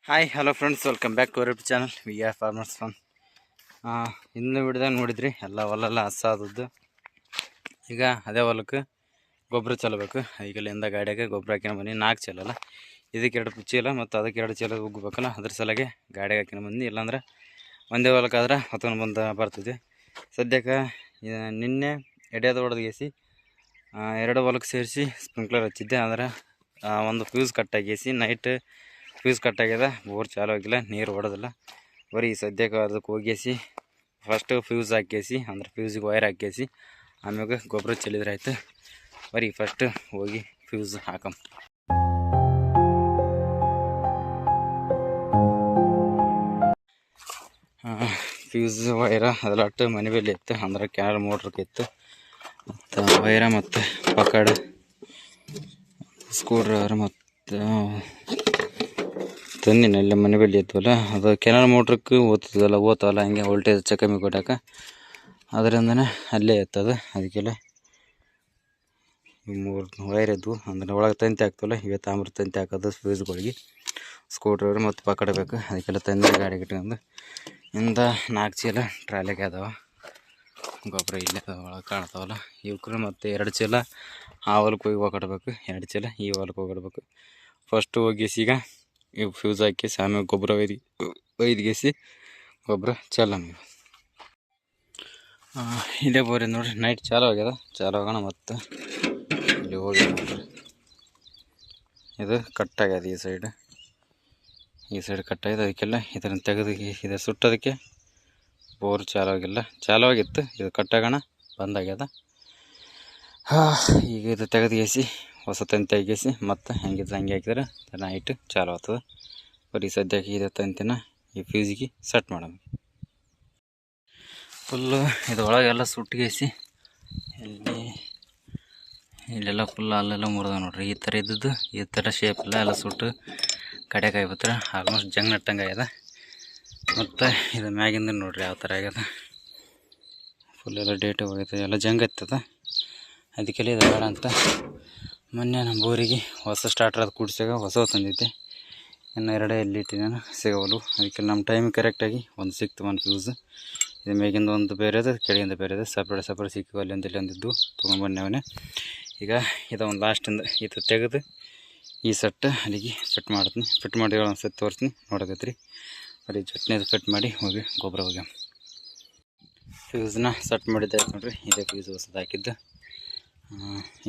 Hi hello friends, welcome back to our YouTube channel we are farmers fun. ಇನ್ನು ವಿಡಿಯೋದಾಗ ನೋಡಿದ್ರಿ ಎಲ್ಲ ಹೊಲೆಲ್ಲ ಹಸಾದದ್ದು. ಈಗ ಅದೇ ಹೊಲಕ್ಕೆ ಗೊಬ್ಬರ ಚಲಬೇಕು. ಈಗಲಿಂದ ಗಾಡಿಯಾಗೆ ಗೊಬ್ಬರ ಹಾಕಿನ ಬನ್ನಿ. 4 ಚೀಲ ಇದಕ್ಕೆ 2 ಚೀಲ ಮತ್ತು ಅದಕ್ಕೆ 2 ಚೀಲ ಉಗ್ಬೇಕಲ್ಲ, ಅದ್ರ ಸಲಗೆ ಗಾಡಿಯಾಗೆ ಹಾಕಿನ ಬಂದು. ಇಲ್ಲಾಂದ್ರೆ ಒಂದೇ ಹೊಲಕ್ಕಾದ್ರೆ ಹೊತ್ಕೊಂಡು ಬಂದು ಬರ್ತಿದ್ವಿ. ಸದ್ಯಕ್ಕೆ ನಿನ್ನೆ ಎಡೆಯೋದು ಹೊಡೆದ್ಗೇಸಿ 2 ಹೊಲಕ್ಕೆ ಸೇರಿಸಿ ಸ್ಪ್ರಿಂಕ್ಲರ್ ಹಚ್ಚಿದ್ದೆ. ಆದರೆ ಒಂದು ಫ್ಯೂಸ್ ಕಟ್ಟಾಗೇಸಿ ನೈಟ್ ಫ್ಯೂಸ್ ಕಟ್ಟಾಗ್ಯದ. ಬೋರ್ ಚಾಲು ಆಗಿಲ್ಲ, ನೀರು ಹೊಡೆದಿಲ್ಲ. ಬರೀ ಸದ್ಯಕ್ಕೆ ಅದಕ್ಕೆ ಹೋಗೇಸಿ ಫಸ್ಟು ಫ್ಯೂಸ್ ಹಾಕೇಸಿ, ಅಂದ್ರೆ ಫ್ಯೂಸಿಗೆ ವೈರ್ ಹಾಕೇಸಿ ಆಮ್ಯಾಗ ಗೊಬ್ಬರ ಚೆಲ್ಲಿದ್ರೆ ಆಯ್ತು. ಬರೀ ಫಸ್ಟ್ ಹೋಗಿ ಫ್ಯೂಸ್ ಹಾಕಂ. ಫ್ಯೂಸ್ ವೈರ ಅದೆಲ್ಲ ಮನೆ ಮೇಲೆ ಇತ್ತು, ಅಂದ್ರೆ ಕ್ಯಾನಲ್ ಮೋಟ್ರಕ್ಕೆ ಇತ್ತು. ಮತ್ತು ವೈರ ಮತ್ತು ಪಕಡ್ ಸ್ಕ್ರೂ ಡ್ರೈವರ್ ಮತ್ತು ತಂದಿನಲ್ಲಿ ಮನೆ ಬಲ್ಲಿ ಇತ್ತವಲ್ಲ, ಅದು ಕೆನಲ್ ಮೋಟ್ರಕ್ಕೆ ಓದ್ತವಲ್ಲ ಹಂಗೆ ವೋಲ್ಟೇಜ್ ಹೆಚ್ಚು ಕಮ್ಮಿ ಕೊಟ್ಟಾಕ ಅದರಿಂದನೇ ಅಲ್ಲೇ ಇರ್ತದೆ. ಅದಕ್ಕೆಲ್ಲ 3 ವೈರ್ ಇದ್ವು, ಅಂದ್ರೆ ಒಳಗೆ ತಂತಿ ಆಗ್ತವಲ್ಲ, ಇವೇ ತಾಮ್ರ ತಂತಿ ಹಾಕೋದು ಫ್ಯೂಸ್ಗಳಿಗೆ. ಸ್ಕ್ರೂ ಡ್ರೈವರ್ ಮತ್ತು ಪಕಡ ಬೇಕು. ಅದಕ್ಕೆಲ್ಲ ತಂದಿ ಗಾಡಿಗೆ ಇಟ್ಕೊಂಡು ಇಂದ 4 ಚೀಲ ಟ್ರಾಲಿಗೆ ಅದಾವ. ಗೊಬ್ಬರ ಇಲ್ಲೇ ಒಳಗೆ ಕಾಣ್ತಾವಲ್ಲ ಇವಕ್ರು. ಮತ್ತು 2 ಚೀಲ ಆ ಹೊಲಕ್ಕೆ ಹೋಗಿ ಹೋಗಿಡ್ಬೇಕು, 2 ಚೀಲ ಈ ಹೊಲಕ್ಕೆ ಹೋಗಿಡ್ಬೇಕು. ಫಸ್ಟು ಹೋಗಿಸಿ ಈಗ ಇವು ಫ್ಯೂಸ್ ಹಾಕಿ ಆಮೇಲೆ ಗೊಬ್ಬರ ಒಯ್ದಿಗೆಸಿ ಗೊಬ್ಬರ ಚೆಲ್ಲ. ನೀವು ಇಲ್ಲೇ ಬೋರಿ ನೋಡ್ರಿ, ನೈಟ್ ಚಾಲು ಆಗ್ಯದ. ಚಾಲು ಆಗೋಣ ಮತ್ತು ಇಲ್ಲಿ ಹೋಗಿ ನೋಡ್ರಿ. ಇದು ಕಟ್ಟಾಗ್ಯದ, ಈ ಸೈಡ್ ಕಟ್ಟಾಗಿದೆ. ಅದಕ್ಕೆಲ್ಲ ಇದನ್ನು ತೆಗೆದು ಇದು ಸುಟ್ಟೋದಕ್ಕೆ ಬೋರ್ ಚಾಲು ಆಗಿಲ್ಲ. ಚಾಲು ಆಗಿತ್ತು, ಇದು ಕಟ್ಟಾಗೋಣ ಬಂದಾಗ್ಯದ. ಈಗ ಇದು ತೆಗೆದುಗೇಸಿ ಹೊಸ ತಂತಿ ಹಾಕೇಸಿ ಮತ್ತು ಹೆಂಗಿದ್ರೆ ಹಂಗೆ ಹಾಕಿದ್ರೆ ನೈಟ್ ಚಾಲು ಆಗ್ತದೆ. ಬರೀ ಸದ್ಯಕ್ಕೆ ಇದೆ ತಂತಿನ ಈ ಫ್ಯೂಸಿಗೆ ಸೆಟ್ ಮಾಡೋಣ. ಫುಲ್ಲು ಇದು ಒಳಗೆಲ್ಲ ಸುಟ್ಟಿಗೇಸಿ ಇಲ್ಲೆಲ್ಲ ಫುಲ್ ಅಲ್ಲೆಲ್ಲ ಮುರಿದ ನೋಡ್ರಿ. ಈ ಥರ ಇದ್ದದ್ದು ಈ ಥರ ಶೇಪ್ ಎಲ್ಲ ಸುಟ್ಟು ಕಡೆಗೆ ಆಗ್ಬಿಟ್ರೆ ಆಲ್ಮೋಸ್ಟ್ ಜಂಗ್ ನಟ್ಟಂಗೆ ಆಗ್ಯದ. ಮತ್ತು ಇದು ಮ್ಯಾಗಿಂದ ನೋಡ್ರಿ ಯಾವ ಥರ ಆಗ್ಯದ. ಫುಲ್ ಎಲ್ಲ ಡೇಟ್ ಹೋಗೈತೆ, ಎಲ್ಲ ಜಂಗ್ ಹತ್ತದ. ಅದಕ್ಕೆಲ್ಲ ಇದು ಬೇಡ ಅಂತ ಮೊನ್ನೆ ನಮ್ಮ ಬೋರಿಗೆ ಹೊಸ ಸ್ಟಾರ್ಟರ್ ಅದು ಕೂಡಿಸಾಗ ಹೊಸ ತಂದಿದ್ದೆ. ಇನ್ನು 2 ಎಲ್ಲಿ ಇಟ್ಟಿದ್ದೇನೆ ಸಿಗೋವಲು. ಅದಕ್ಕೆ ನಮ್ಮ ಟೈಮಿಗೆ ಕರೆಕ್ಟಾಗಿ ಒಂದು ಸಿಕ್ತು, ಒಂದು ಫ್ಯೂಸ್. ಇದು ಮೇಗಿಂದ ಒಂದು ಬೇರೆದು, ಕೆಳಗಿಂದ ಬೇರೆದು, ಸಪ್ರೇಟ್ ಸಿಕ್ಕಿವು. ಅಲ್ಲಿಂದ ಇಲ್ಲೊಂದಿದ್ದು ತೊಗೊಂಡ್ಬಂದವನೇ. ಈಗ ಇದು ಒಂದು ಲಾಸ್ಟಿಂದ ಇದು ತೆಗೆದು ಈ ಸೆಟ್ ಅಲ್ಲಿಗೆ ಫಿಟ್ ಮಾಡ್ತೀನಿ. ಫಿಟ್ ಮಾಡಿ ಒಂದು ಸೆಟ್ ತೋರಿಸ್ತೀನಿ, ನೋಡಕತ್ರಿ. ಬರೀ ಚಟ್ನಿದು ಫಿಟ್ ಮಾಡಿ ಹೋಗಿ ಗೊಬ್ಬರ ಹೋಗಿ ಫ್ಯೂಸ್ನ ಸೆಟ್ ಮಾಡಿದ್ದಾಯ್ತು ನೋಡ್ರಿ. ಇದೇ ಫ್ಯೂಸ್ ಹೊಸದು ಹಾಕಿದ್ದು.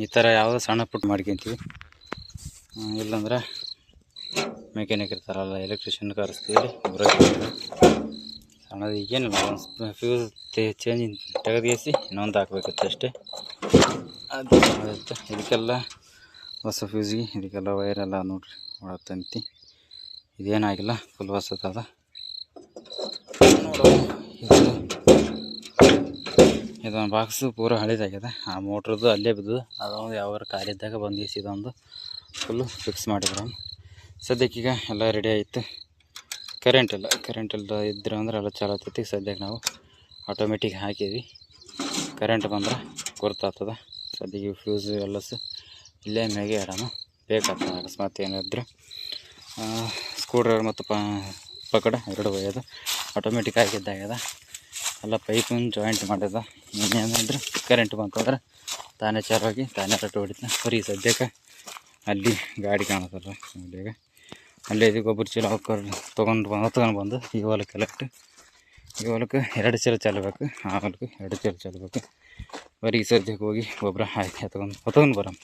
ಈ ಥರ ಯಾವುದೋ ಸಣ್ಣ ಪುಟ್ ಮಾಡ್ಕೊತೀವಿ. ಇಲ್ಲಾಂದ್ರೆ ಮೆಕ್ಯಾನಿಕ್ ಇರ್ತಾರಲ್ಲ, ಎಲೆಕ್ಟ್ರಿಷಿಯನ್ ಕರೆಸ್ತೀವಿ. ಸಣ್ಣದು ಈಗೇನಿಲ್ಲ, ಒಂದು ಫ್ಯೂಸ್ ಚೇಂಜ್ ತೆಗೆದಿಸಿ ಇನ್ನೊಂದು ಹಾಕ್ಬೇಕಿತ್ತು ಅಷ್ಟೇ. ಅದು ಇದಕ್ಕೆಲ್ಲ ಹೊಸ ಫ್ಯೂಸಿಗೆ ಇದಕ್ಕೆಲ್ಲ ವೈರೆಲ್ಲ ನೋಡ್ರಿ ಒಳಗೆ ತಂತಿ. ಇದೇನಾಗಿಲ್ಲ, ಫುಲ್ ಹೊಸದದ. ಇದೊಂದು ಬಾಕ್ಸು ಪೂರ ಹಳಿದಾಗ್ಯದ. ಆ ಮೋಟ್ರದ್ದು ಅಲ್ಲೇ ಬಿದ್ದದು. ಅದೊಂದು ಯಾವಾಗ ಖಾಲಿದ್ದಾಗ ಬಂದು ಇದೊಂದು ಫುಲ್ಲು ಫಿಕ್ಸ್ ಮಾಡಿದ್ರು. ಸದ್ಯಕ್ಕೀಗ ಎಲ್ಲ ರೆಡಿ ಆಯಿತು. ಕರೆಂಟ್ ಇಲ್ಲ ಇದ್ರೆ ಅಂದ್ರೆ ಎಲ್ಲ ಚಾಲು ಆಗ್ತೈತಿ. ಸದ್ಯಕ್ಕೆ ನಾವು ಆಟೋಮೆಟಿಕ್ ಹಾಕಿದ್ವಿ. ಕರೆಂಟ್ ಬಂದ್ರೆ ಗೊತ್ತಾಗ್ತದೆ. ಸದ್ಯಕ್ಕೆ ಫ್ಯೂಸ್ ಎಲ್ಲ ಇಲ್ಲೇ ಮ್ಯಾಗೆ ಇಡೋಣ, ಬೇಕಾಗ್ತದೆ ಅಕಸ್ಮಾತ್ ಏನಿದ್ರೆ. ಸ್ಕ್ರೂ ಡ್ರೈವರ್ ಮತ್ತು ಪಕಡ 2 ಒಯ್ಯೋದು ಆಟೋಮೆಟಿಕ್ ಆಗಿದ್ದಾಗ್ಯದ. ಎಲ್ಲ ಪೈಪನ್ನು ಜಾಯಿಂಟ್ ಮಾಡ್ಯದ. ಇನ್ನೇನಿದ್ರೆ ಕರೆಂಟ್ ಬಂತಂದ್ರೆ ತಾನೇ ಚಾಲಾಗಿ ತಾನೇ ರಟ್ಟು ಹೊಡಿತ. ಬರೀ ಸದ್ಯಕ್ಕೆ ಅಲ್ಲಿ ಗಾಡಿ ಕಾಣತ್ತಲ್ಲ, ಅಲ್ಲೇ ಇದು ಗೊಬ್ಬರ ಚೀಲ ತೊಗೊಂಡು ಬಂದು ಈ ಹೊಲಕ್ಕೆಲ್ಲ ಇಟ್ಟು ಈ ಹೊಲಕ್ಕೆ 2 ಚೀಲ ಚಲ್ಲಬೇಕು, ಆ ಹೊಲಕ್ಕೆ 2 ಚೀಲ ಚಲ್ಲಬೇಕು. ಬರೀ ಸದ್ಯಕ್ಕೆ ಹೋಗಿ ಗೊಬ್ಬರ ಹಾಕಿ ಹೊತ್ಕೊಂಡು ಬರೋಣ.